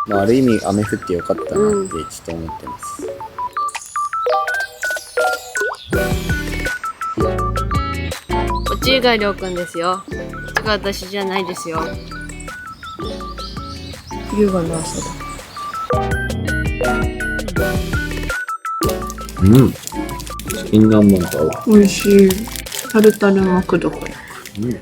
まあ、ある意味雨降ってよかったなってちょっと思ってます。こっちがりょうくんですよ。こっちが私じゃないですよ。優雅な朝だ。うん。チキン南蛮と合う。美味しい。タルタルもくどくど。うん。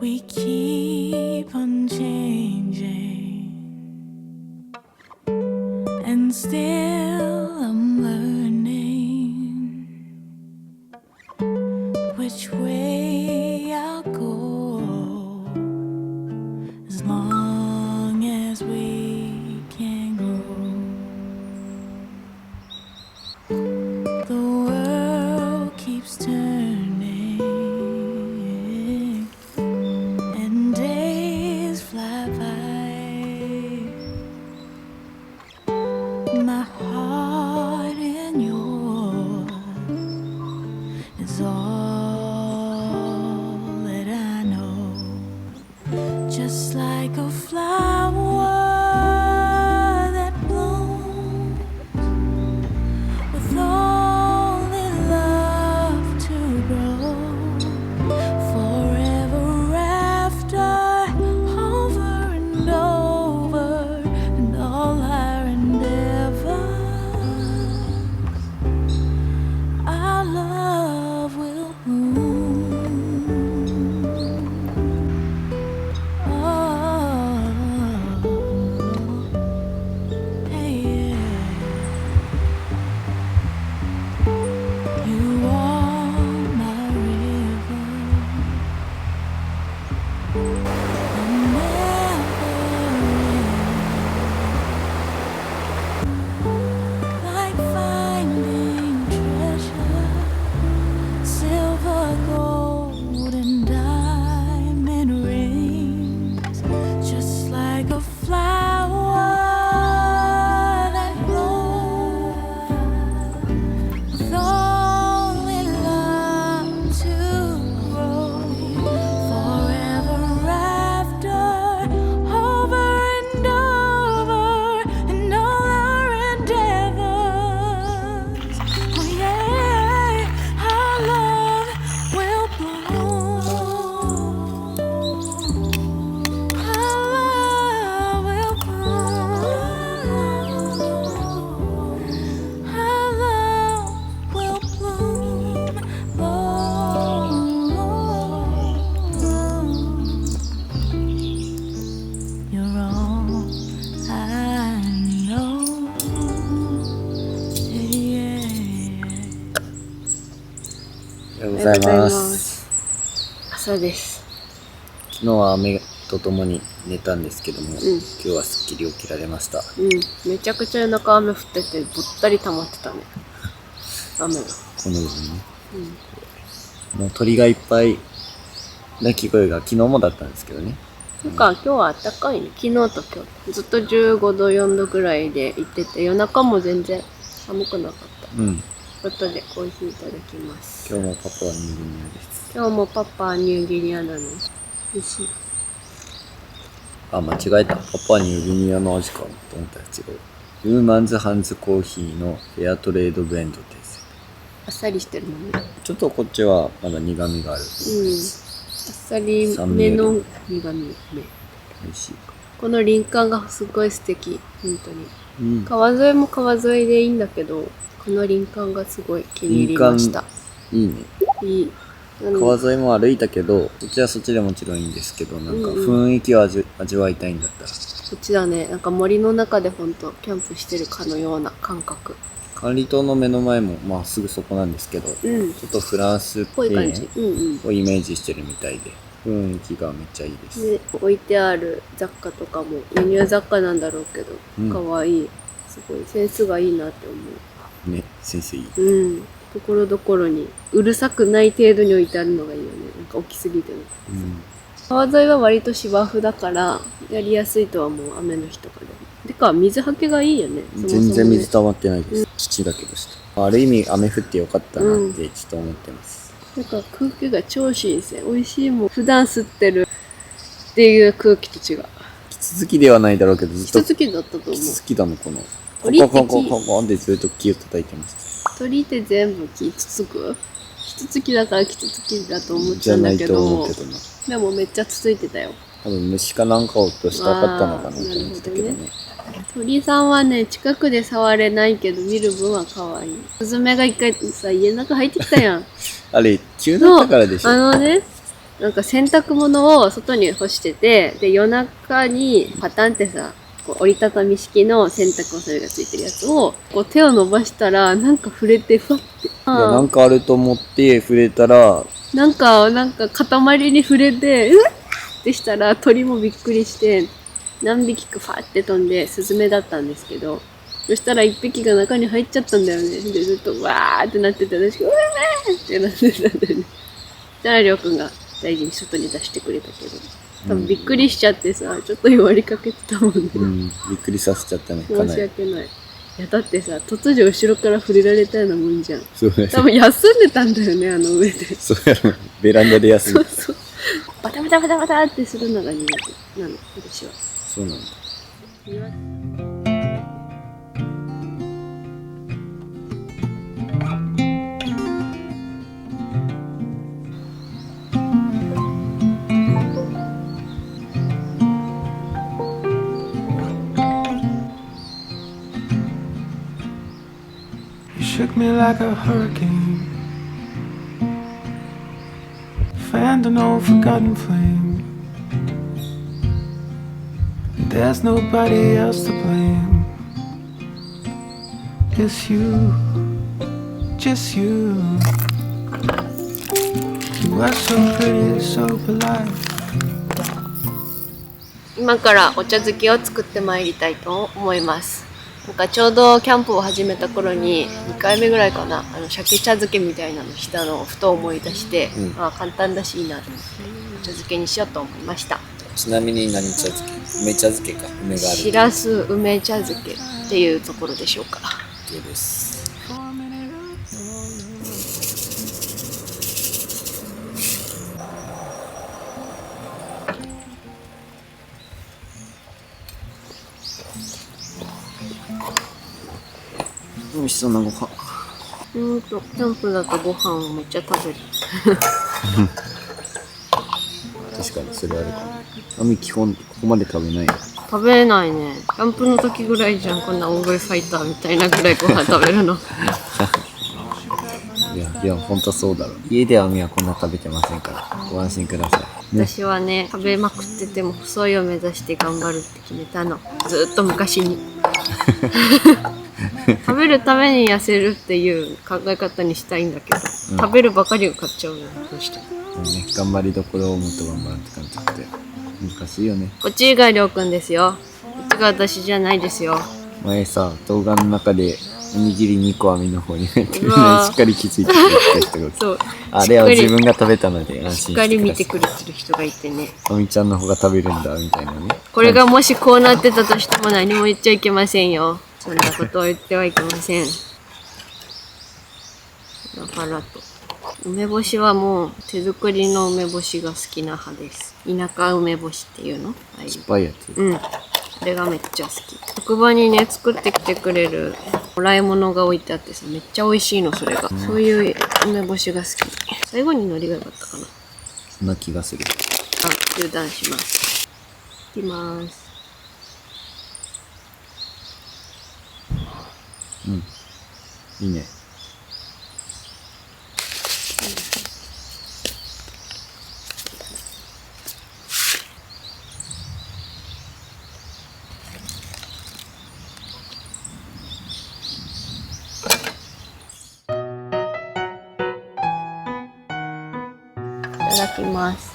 We keep on changing, and still I'm learning which way I'll go, as long as we can grow. The world keeps turning, and days fly by. My heart and yours is all that I know. Just like a flower that blooms with only love to grow, forever after, over and over, and all our endeavors, our love will bloom. Oh, hey, yeah. You are my river, and never end. Like finding treasure, silver, gold, and diamond rings. Just like a flower that blooms with only love to grow, forever after, over and over, and all our endeavors. Oh yeah, our love will bloom. Our love will bloom. Our love will bloom. You're all I know. Yeah. おはようございます。朝です。昨日は雨とともに寝たんですけども、ん今日はすっきり起きられました。めちゃくちゃ夜中雨降ってて、ぼったり溜まってたね。雨が。この部分ね。もう鳥がいっぱい鳴き声が昨日もだったんですけどね。なんか今日は暖かいね。昨日と今日。ずっと15度、4度ぐらいで行ってて、夜中も全然寒くなかった。うん。ということでコーヒーいただきます。今日もパパはニューギニアです。今日もパパはニューギニアなの。美味しい。あ、間違えた。パパはニューギニアの味かと思ったら違う。ウーマンズハンズコーヒーのフェアトレードブレンドです。あっさりしてるもんね。ちょっとこっちはまだ苦味がある。あっさりめの苦味ね。美味しい。この林間がすごい素敵。本当に。うん。川沿いも川沿いでいいんだけど、この林間がすごい気に入りました。いいね。いい。川沿いも歩いたけど、そっちはそっちでもちろんいいんですけど、なんか雰囲気を味わいたいんだったら。こっちだね。なんか森の中でほんとキャンプしてるかのような感覚。管理棟の目の前も、まあすぐそこなんですけど、ちうん。ょっとフランスっぽい感じ。うんをイメージしてるみたいで、雰囲気がめっちゃいいです。うん。で、置いてある雑貨とかも輸入雑貨なんだろうけど、うんかわいい。すごいセンスがいいなって思ね、先生いい。う。うん。ところどころにうるさくない程度に置いてあるのがいいよね。なんか大きすぎても。うん。川沿いは割と芝生だからやりやすいとは思う、雨の日とかでも。てか水はけがいいよね。そもそもね全然水溜まってないです。土だけどした。ある意味雨降ってよかったなってちょっと思ってます。なんか空気が超新鮮。美味しいもん。普段吸ってるっていう空気と違う。キツツキではないだろうけど、ずっと一月だったと思うキ。ツツキだのこの。鳥ってコンコンコンコンコンってずっと木を叩いてました。鳥って全部木つつくキツツキだからキツツキだと思っじゃたんないとだけど、思うけどな。でもめっちゃつついてたよ。多分虫かなんかを落としたかったのかなと思ってたけどあーなるね。鳥さんはね、近くで触れないけど見る分は可愛い。スズメが一回さ、家の中入ってきたやん。あれ、急だったからでしょ。ね、なんか洗濯物を外に干してて、で、夜中にパタンってさ、こう折りたたみ式の洗濯おそれがついてるやつを、こう手を伸ばしたら、なんか触れて、ふわって。いや、なんかあると思って触れたら、なんか塊に触れて、うわっってしたら鳥もびっくりして、何匹かファーって飛んで、スズメだったんですけど、そしたら一匹が中に入っちゃったんだよね。で、ずっとわーってなってて、私が、うわーってなってたんだよね。そしたらりょうくんが大事に外に出してくれたけど、多分びっくりしちゃってさ、ちょっと弱りかけてたもんね。うん、びっくりさせちゃったね、か申しなり。訳ない。いや、だってさ、突如後ろから触れられたようなもんじゃん。そうや多分休んでたんだよね、あの上で。そうやろ。ベランダで休む。そうそう。バタバタバタバタってするのが苦手なの、私は。そうなんだ。You shook me like a hurricane, fanned an old forgotten flame. There's nobody else to blame. It's you, just you. You are so pretty, so polite. 今からお茶漬けを作ってまいりたいと思います。なんかちょうどキャンプを始めた頃に2回目ぐらいかな、鮭茶漬けみたいなのしたのをふと思い出して、あ簡単だしいいなと思ってお茶漬けにしようと思いました。ちなみに何茶漬け？梅茶漬けか。梅がある。しらす梅茶漬けっていうところでしょうか。 OK です。 For a minute,美味しそうなご飯。キャンプだとご飯をめっちゃ食べる。確かにそれあるかも。あみ基本ここまで食べないよ。食べれないね。キャンプの時ぐらいじゃん、こんな大食いファイターみたいなぐらいご飯食べるの。いや、ほんとそうだろう。家ではあみはこんな食べてませんから、ご安心ください。ね。私はね、食べまくってても細いを目指して頑張るって決めたの。ずっと昔に。食べるために痩せるっていう考え方にしたいんだけど、食べるばかりを買っちゃうのよ、どうしても。ね、頑張りどころをもっと頑張るって感じで難しいよね。こっちがりょうくんですよ。こっちが私じゃないですよ。前さ、動画の中でおにぎり2個網の方に入ってるうわーしっかり気づいてくれてる人がそう。あれは自分が食べたので安しっ心かり見してください。てくれてる人がいてね。あみちゃんの方が食べるんだみたいなね。これがもしこうなってたとしても何も言っちゃいけませんよ。そんなことを言ってはいけません。だからと。梅干しはもう手作りの梅干しが好きな派です。田舎梅干しっていうの？酸っぱいやつ。うん。これがめっちゃ好き。職場にね、作ってきてくれるもらい物が置いてあってさ、めっちゃ美味しいの、それが。そういう梅干しが好き。最後に海苔が良かったかな。そんな気がする。あ、中断します。いきます。いいね。だきます。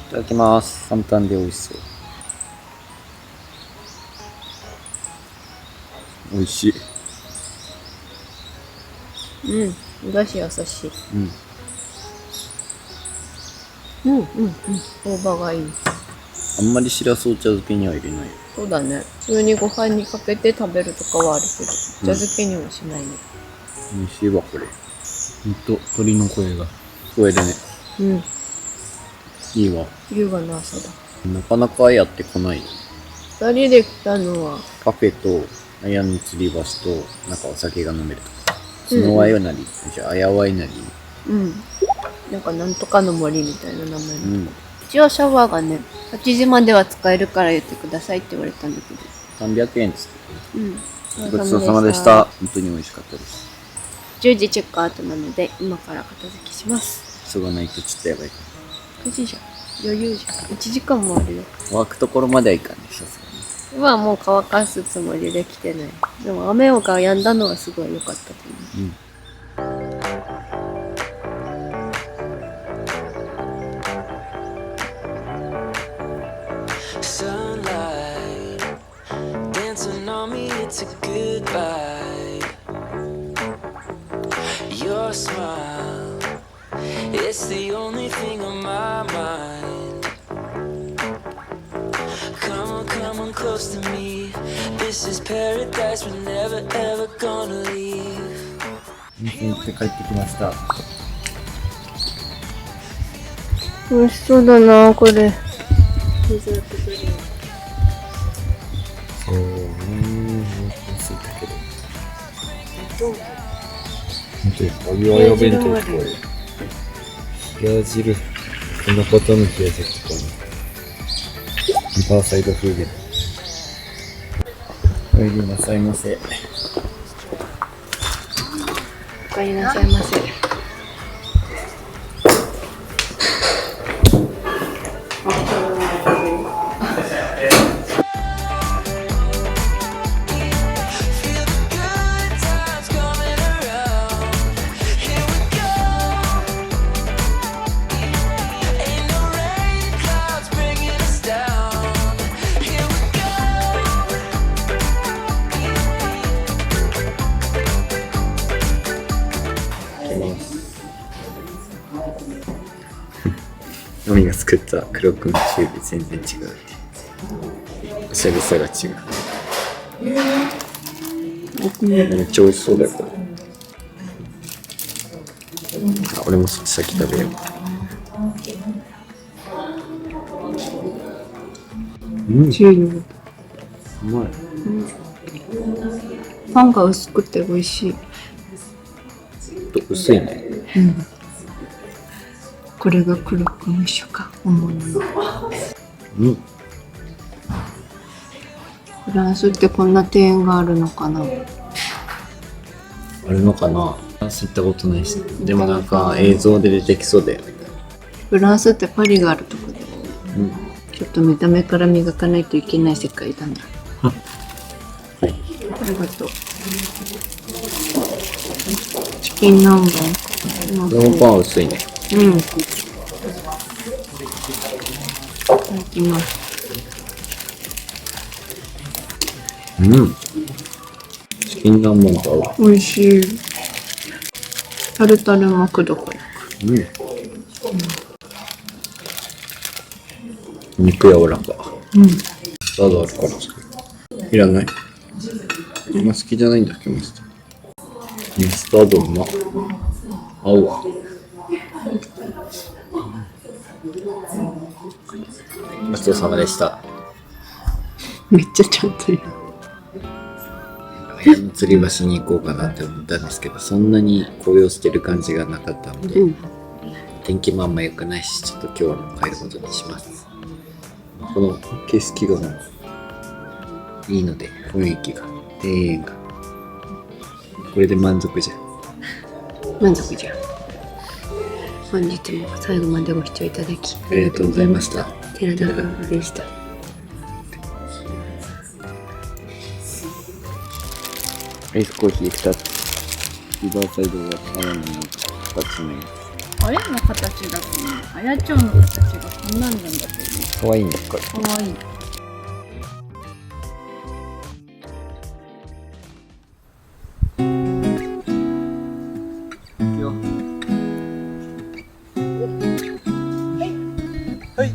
いただきます。簡単で美味しそう。美味しい。お出汁優しい。うん。大葉がいい。あんまりしらすお茶漬けには入れないよ。そうだね。普通にご飯にかけて食べるとかはあるけど、お茶漬けにはしないね。美味しいわ、これ。ほんと、鳥の声が聞こえるね。いいわ。優雅な朝だ。なかなかやってこないよ。二人で来たのは、カフェと、綾の吊り橋と、なんかお酒が飲めるとか。スノワイナリー、じゃあ、あやワイナリー。なんかなんとかの森みたいな名前の。一応シャワーがね、8時までは使えるから言ってくださいって言われたんだけど。300円っつって。ごちそうさごまでした。本当に美味しかったです。10時チェックアウトなので、今から片付けします。急がないとちょっとやばいか9時じゃん。余裕じゃん。1時間もあるよ。ら。湧くところまではいかんね、さすがに。今はもう乾かすつもりで来てない。でも雨が止んだのはすごい良かったと思う。Sunlight dancing on me, it's a good vibe. Your smile, it's the only thing on my mind. Come on close to me. This is paradise, we're never ever gonna leave. 温泉行って帰ってきました。美味しそうだな、これ。そうね、ついたけど。本当に、お湯あや弁当とか、冷や汁、こんな方の冷や汁とかね。リバーサイド風で。お帰りなさいませ。お帰りなさいませ。Feel the good times coming around. Here we go. Ain't no rain clouds bringing us down. Here we go. のみが作った黒くんチューブ全然違う。おしゃれさが違う。めっちゃ美味しそうだよ、これ。あ、俺もそっち先食べよう。うまい。パンが薄くて美味しい。薄いね。これが黒くん酒か、本物の。フランスってこんな庭園があるのかな。あるのかな。フランス行ったことないし。でもなんか映像で出てきそうだよね。フランスってパリがあるとこで、ちょっと見た目から磨かないといけない世界だな。はい。ありがとう。チキン南蛮。このパンは薄いね。いただきます。チキン南蛮と合う。美味しい。タルタルもくどくどく。肉柔らか。スタードあるからいらない。あんま好きじゃないんだっけ、マスタード。スタードうま。合うわ。ごちそうさまでした。めっちゃちゃんと言う。綾の吊り橋に行こうかなって思ったんですけど、そんなに紅葉してる感じがなかったので、天気もあんま良くないし、ちょっと今日はもう帰ることにします。この景色がもういいので、雰囲気が、庭園が、これで満足じゃん。満足じゃん。本日も最後までご視聴いただきありがとうございました。寺田夫婦でした。アイスコーヒー2つ。リバーサイドが青の2つ目。アあれの形だと思う。あやちょうの形がこんなんなんだと思う。かわいいんですか？かわいい。はい。